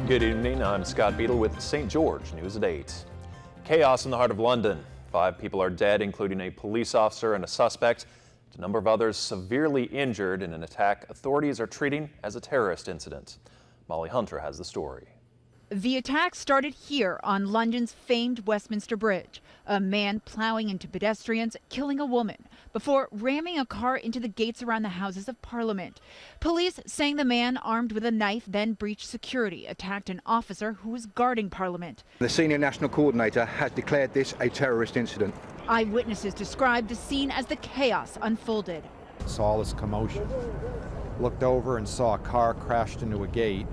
Good evening, I'm Scott Beadle with St. George News at 8. Chaos in the heart of London. 5 people are dead, including a police officer and a suspect. A number of others severely injured in an attack authorities are treating as a terrorist incident. Molly Hunter has the story. The attack started here on London's famed Westminster Bridge. A man plowing into pedestrians, killing a woman, before ramming a car into the gates around the Houses of Parliament. Police saying the man, armed with a knife, then breached security, attacked an officer who was guarding Parliament. The senior national coordinator has declared this a terrorist incident. Eyewitnesses described the scene as the chaos unfolded. Saw all this commotion. Looked over and saw a car crashed into a gate,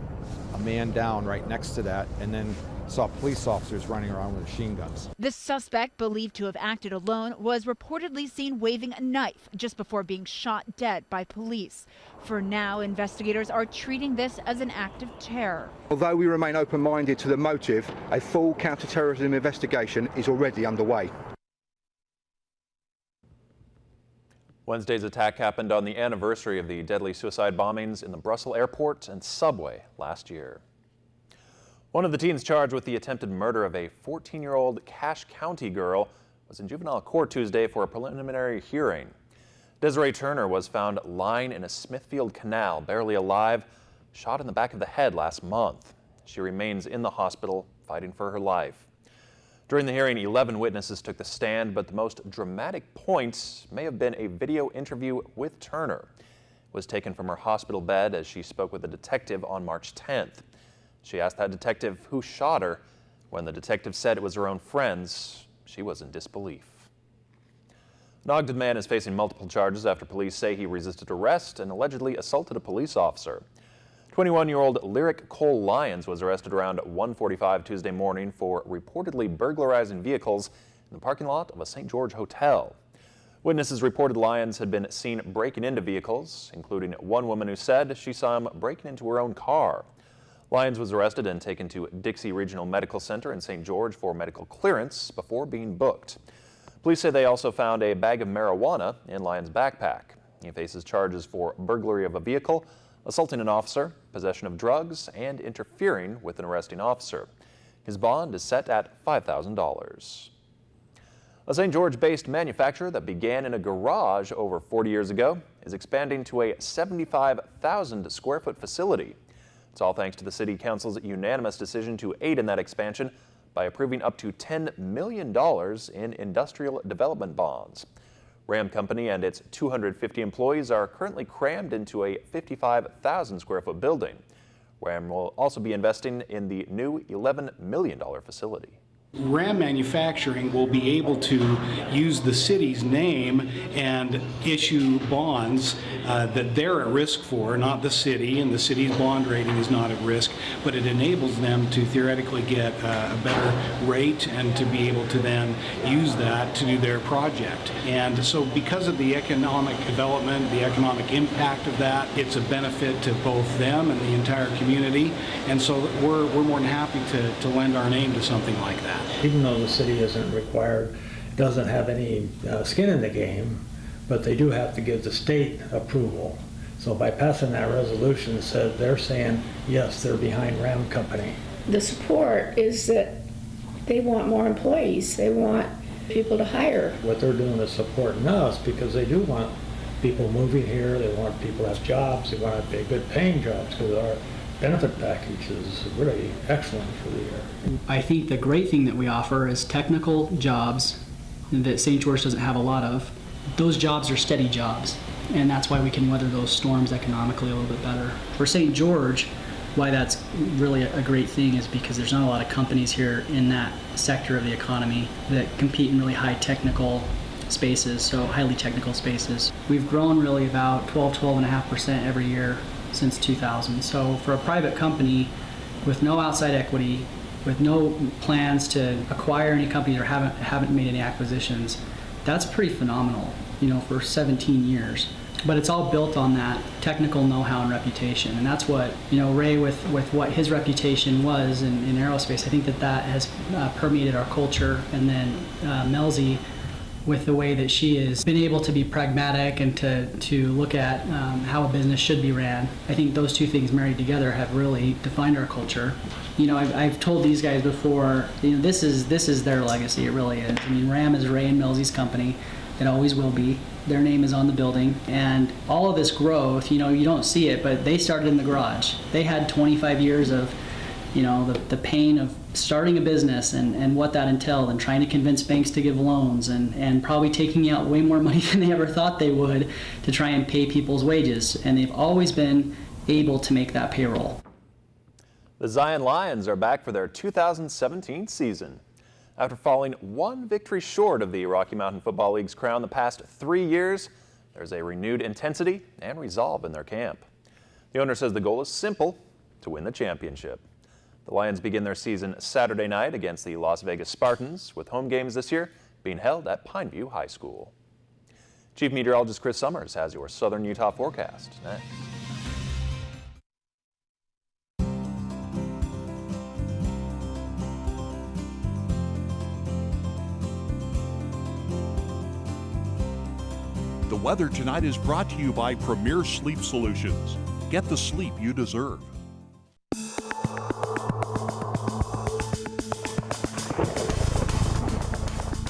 a man down right next to that, and then saw police officers running around with machine guns. The suspect, believed to have acted alone, was reportedly seen waving a knife just before being shot dead by police. For now, investigators are treating this as an act of terror. Although we remain open-minded to the motive, a full counter-terrorism investigation is already underway. Wednesday's attack happened on the anniversary of the deadly suicide bombings in the Brussels airport and subway last year. One of the teens charged with the attempted murder of a 14-year-old Cache County girl was in juvenile court Tuesday for a preliminary hearing. Desiree Turner was found lying in a Smithfield canal, barely alive, shot in the back of the head last month. She remains in the hospital fighting for her life. During the hearing, 11 witnesses took the stand, but the most dramatic point may have been a video interview with Turner. It was taken from her hospital bed as she spoke with a detective on March 10th. She asked that detective who shot her. When the detective said it was her own friends, she was in disbelief. An Ogden man is facing multiple charges after police say he resisted arrest and allegedly assaulted a police officer. 21-year-old Lyric Cole Lyons was arrested around 1:45 Tuesday morning for reportedly burglarizing vehicles in the parking lot of a St. George hotel. Witnesses reported Lyons had been seen breaking into vehicles, including one woman who said she saw him breaking into her own car. Lyons was arrested and taken to Dixie Regional Medical Center in St. George for medical clearance before being booked. Police say they also found a bag of marijuana in Lyons' backpack. He faces charges for burglary of a vehicle, assaulting an officer, possession of drugs, and interfering with an arresting officer. His bond is set at $5,000. A St. George-based manufacturer that began in a garage over 40 years ago is expanding to a 75,000 square foot facility. It's all thanks to the City Council's unanimous decision to aid in that expansion by approving up to $10 million in industrial development bonds. Ram Company and its 250 employees are currently crammed into a 55,000 square foot building. Ram will also be investing in the new $11 million facility. Ram Manufacturing will be able to use the city's name and issue bonds that they're at risk for, not the city, and the city's bond rating is not at risk, but it enables them to theoretically get a better rate and to be able to then use that to do their project. And so because of the economic development, the economic impact of that, it's a benefit to both them and the entire community, and so we're more than happy to lend our name to something like that. Even though the city isn't required, doesn't have any skin in the game, but they do have to give the state approval. So by passing that resolution, said they're saying, yes, they're behind Ram Company. The support is that they want more employees. They want people to hire. What they're doing is supporting us because they do want people moving here. They want people to have jobs. They want to have good paying jobs because our benefit package is really excellent for the year. I think the great thing that we offer is technical jobs that St. George doesn't have a lot of. Those jobs are steady jobs, and that's why we can weather those storms economically a little bit better. For St. George, why that's really a great thing is because there's not a lot of companies here in that sector of the economy that compete in really high technical spaces, so highly technical spaces. We've grown really about 12.5% every year since 2000. So for a private company with no outside equity, with no plans to acquire any companies or haven't made any acquisitions, that's pretty phenomenal, for 17 years. But it's all built on that technical know-how and reputation, and that's what Ray with what his reputation was in aerospace. I think that has permeated our culture, and then Melzi with the way that she has been able to be pragmatic and to look at how a business should be ran. I think those two things married together have really defined our culture. You know, I've told these guys before, you know, this is their legacy. It really is. I mean, RAM is Ray and Millsy's company. It always will be. Their name is on the building, and all of this growth, you know, you don't see it, but they started in the garage. They had 25 years of, you know, the pain of starting a business and what that entailed, and trying to convince banks to give loans, and probably taking out way more money than they ever thought they would to try and pay people's wages. And they've always been able to make that payroll. The Zion Lions are back for their 2017 season. After falling one victory short of the Rocky Mountain Football League's crown the past 3 years, there's a renewed intensity and resolve in their camp. The owner says the goal is simple: to win the championship. The Lions begin their season Saturday night against the Las Vegas Spartans, with home games this year being held at Pineview High School. Chief Meteorologist Chris Summers has your Southern Utah forecast next. The weather tonight is brought to you by Premier Sleep Solutions. Get the sleep you deserve.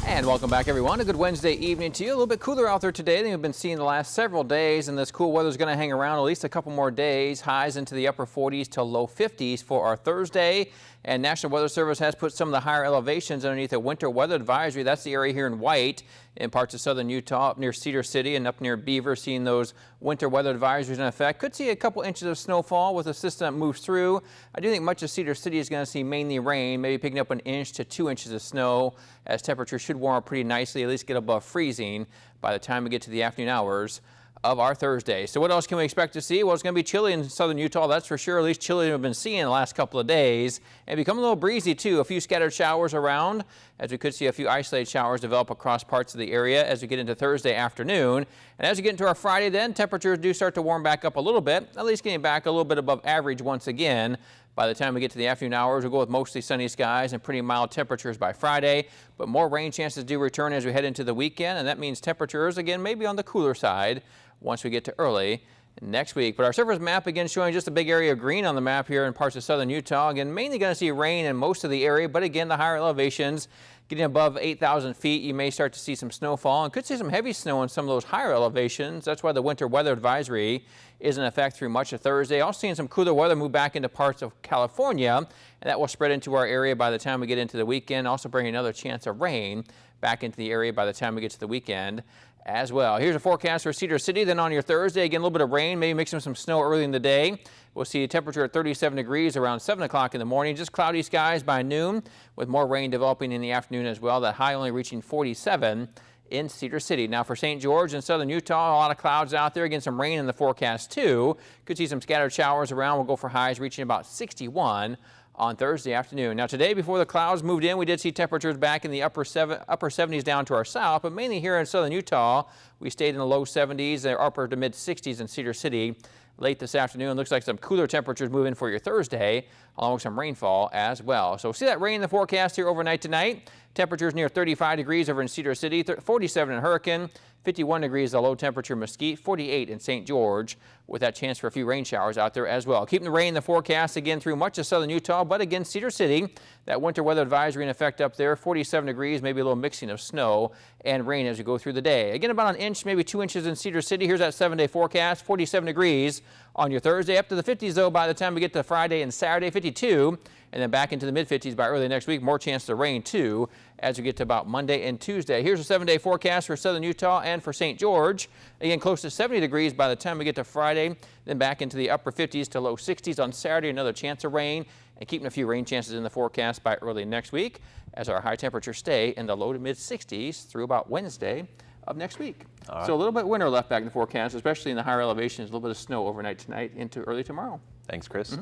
And welcome back, everyone. A good Wednesday evening to you. A little bit cooler out there today than we've been seeing the last several days, and this cool weather is going to hang around at least a couple more days. Highs into the upper 40s to low 50s for our Thursday. And National Weather Service has put some of the higher elevations underneath a winter weather advisory. That's the area here in white in parts of southern Utah, up near Cedar City and up near Beaver, seeing those winter weather advisories in effect. Could see a couple inches of snowfall with a system that moves through. I do think much of Cedar City is going to see mainly rain, maybe picking up 1 inch to 2 inches of snow, as temperatures should warm up pretty nicely, at least get above freezing by the time we get to the afternoon hours of our Thursday. So what else can we expect to see? Well, it's going to be chilly in southern Utah, that's for sure, at least chilly than we've been seeing the last couple of days. And become a little breezy too. A few scattered showers around, as we could see a few isolated showers develop across parts of the area as we get into Thursday afternoon. And as we get into our Friday then, temperatures do start to warm back up a little bit, at least getting back a little bit above average once again. By the time we get to the afternoon hours, we'll go with mostly sunny skies and pretty mild temperatures by Friday. But more rain chances do return as we head into the weekend, and that means temperatures, again, maybe on the cooler side once we get to early next week. But our surface map again showing just a big area of green on the map here in parts of southern Utah. Again, mainly going to see rain in most of the area, but again, the higher elevations getting above 8,000 feet, you may start to see some snowfall and could see some heavy snow in some of those higher elevations. That's why the winter weather advisory is in effect through much of Thursday. Also seeing some cooler weather move back into parts of California, and that will spread into our area by the time we get into the weekend. Also bringing another chance of rain back into the area by the time we get to the weekend as well. Here's a forecast for Cedar City. Then on your Thursday, again, a little bit of rain, maybe mixing some snow early in the day. We'll see a temperature at 37 degrees around 7 o'clock in the morning. Just cloudy skies by noon, with more rain developing in the afternoon as well. That high only reaching 47 in Cedar City. Now for St. George in southern Utah, a lot of clouds out there. Again, some rain in the forecast too. Could see some scattered showers around. We'll go for highs reaching about 61 on Thursday afternoon. Now today, before the clouds moved in, we did see temperatures back in the upper 70s down to our south, but mainly here in southern Utah, we stayed in the low 70s and upper to mid 60s in Cedar City late this afternoon. Looks like some cooler temperatures move in for your Thursday, along with some rainfall as well. So see that rain in the forecast here overnight tonight. Temperatures near 35 degrees over in Cedar City, 47 in Hurricane, 51 degrees the low temperature Mesquite, 48 in St. George, with that chance for a few rain showers out there as well. Keeping the rain in the forecast again through much of southern Utah, but again Cedar City, that winter weather advisory in effect up there, 47 degrees, maybe a little mixing of snow and rain as we go through the day. Again, about 1 inch, maybe 2 inches in Cedar City. Here's that 7-day forecast, 47 degrees on your Thursday, up to the 50s though by the time we get to Friday and Saturday, 52. And then back into the mid-50s by early next week. More chance to rain, too, as we get to about Monday and Tuesday. Here's a 7-day forecast for southern Utah and for St. George. Again, close to 70 degrees by the time we get to Friday. Then back into the upper 50s to low 60s on Saturday. Another chance of rain. And keeping a few rain chances in the forecast by early next week, as our high temperatures stay in the low to mid-60s through about Wednesday of next week. Right. So a little bit of winter left back in the forecast, especially in the higher elevations. A little bit of snow overnight tonight into early tomorrow. Thanks, Chris.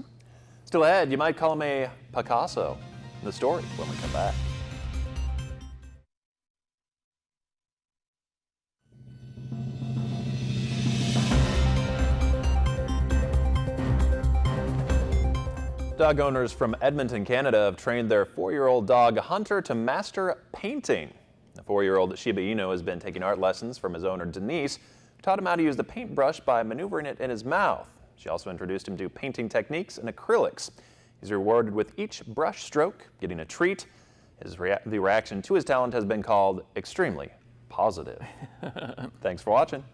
Still ahead, you might call him a Picasso. The story when we come back. Dog owners from Edmonton, Canada have trained their 4-year-old dog Hunter to master painting. The 4-year-old Shiba Inu has been taking art lessons from his owner, Denise, who taught him how to use the paintbrush by maneuvering it in his mouth. She also introduced him to painting techniques and acrylics. He's rewarded with each brush stroke, getting a treat. The reaction to his talent has been called extremely positive. Thanks for watching.